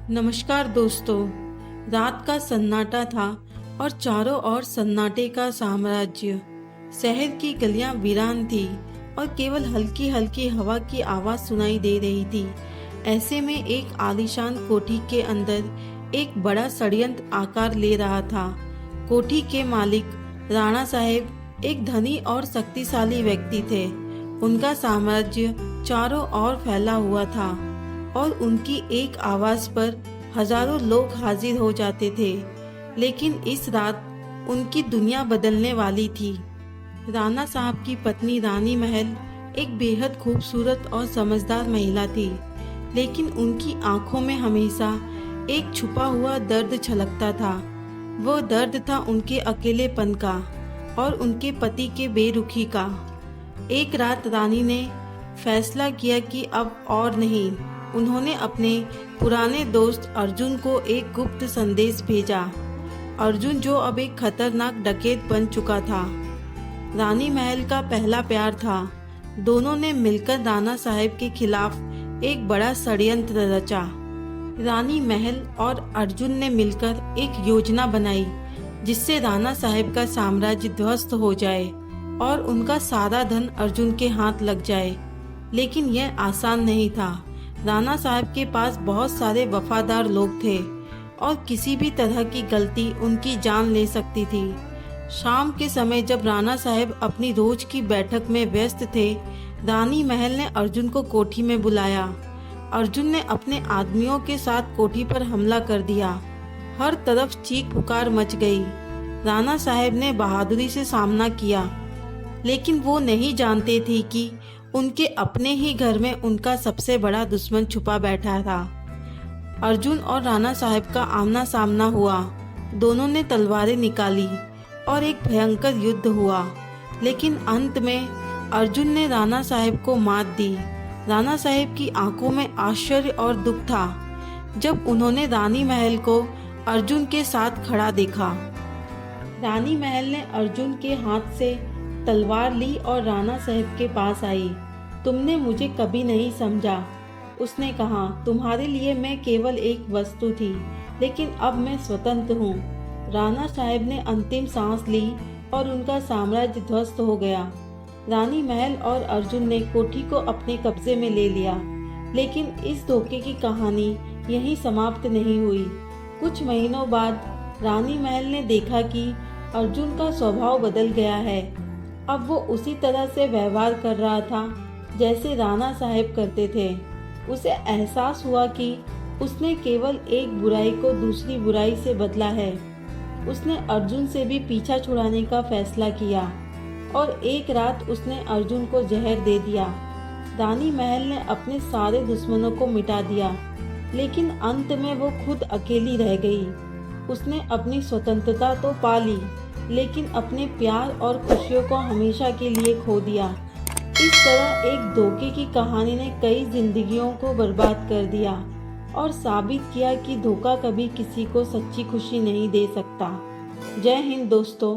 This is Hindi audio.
नमस्कार दोस्तों। रात का सन्नाटा था और चारों ओर सन्नाटे का साम्राज्य। शहर की गलियां वीरान थी और केवल हल्की हल्की हवा की आवाज सुनाई दे रही थी। ऐसे में एक आलीशान कोठी के अंदर एक बड़ा षड्यंत्र आकार ले रहा था। कोठी के मालिक राणा साहेब एक धनी और शक्तिशाली व्यक्ति थे। उनका साम्राज्य चारों ओर फैला हुआ था और उनकी एक आवाज पर हजारों लोग हाजिर हो जाते थे। लेकिन इस रात उनकी दुनिया बदलने वाली थी। राणा साहब की पत्नी रानी महल एक बेहद खूबसूरत और समझदार महिला थी, लेकिन उनकी आंखों में हमेशा एक छुपा हुआ दर्द छलकता था। वो दर्द था उनके अकेलेपन का और उनके पति के बेरुखी का। एक रात रानी ने फैसला किया कि अब और नहीं। उन्होंने अपने पुराने दोस्त अर्जुन को एक गुप्त संदेश भेजा। अर्जुन जो अब एक खतरनाक डकैत बन चुका था, रानी महल का पहला प्यार था। दोनों ने मिलकर राणा साहब के खिलाफ एक बड़ा षड्यंत्र रचा। रानी महल और अर्जुन ने मिलकर एक योजना बनाई जिससे राणा साहब का साम्राज्य ध्वस्त हो जाए और उनका सारा धन अर्जुन के हाथ लग जाए। लेकिन यह आसान नहीं था। राणा साहब के पास बहुत सारे वफादार लोग थे और किसी भी तरह की गलती उनकी जान ले सकती थी। शाम के समय जब राणा साहब अपनी रोज की बैठक में व्यस्त थे, रानी महल ने अर्जुन को कोठी में बुलाया। अर्जुन ने अपने आदमियों के साथ कोठी पर हमला कर दिया। हर तरफ चीख पुकार मच गई। राणा साहब ने बहादुरी से सामना किया, लेकिन वो नहीं जानते थे कि उनके अपने ही घर में उनका सबसे बड़ा दुश्मन छुपा बैठा था। अर्जुन और राणा साहब का आमना सामना हुआ। दोनों ने तलवारें निकाली और एक भयंकर युद्ध हुआ। लेकिन अंत में अर्जुन ने राणा साहब को मात दी। राणा साहब की आंखों में आश्चर्य और दुख था जब उन्होंने रानी महल को अर्जुन के साथ खड़ा देखा। रानी महल ने अर्जुन के हाथ से तलवार ली और राणा साहब के पास आई। तुमने मुझे कभी नहीं समझा, उसने कहा। तुम्हारे लिए मैं केवल एक वस्तु थी, लेकिन अब मैं स्वतंत्र हूँ। राणा साहब ने अंतिम सांस ली और उनका साम्राज्य ध्वस्त हो गया। रानी महल और अर्जुन ने कोठी को अपने कब्जे में ले लिया। लेकिन इस धोखे की कहानी यहीं समाप्त नहीं हुई। कुछ महीनों बाद रानी महल ने देखा कि अर्जुन का स्वभाव बदल गया है। अब वो उसी तरह से व्यवहार कर रहा था जैसे राणा साहब करते थे। उसे एहसास हुआ कि उसने केवल एक बुराई को दूसरी बुराई से बदला है। उसने अर्जुन से भी पीछा छुड़ाने का फैसला किया और एक रात उसने अर्जुन को जहर दे दिया। रानी महल ने अपने सारे दुश्मनों को मिटा दिया, लेकिन अंत में वो खुद अकेली रह गई। उसने अपनी स्वतंत्रता तो पा ली, लेकिन अपने प्यार और खुशियों को हमेशा के लिए खो दिया। इस तरह एक धोखे की कहानी ने कई जिंदगियों को बर्बाद कर दिया और साबित किया कि धोखा कभी किसी को सच्ची खुशी नहीं दे सकता। जय हिंद दोस्तों।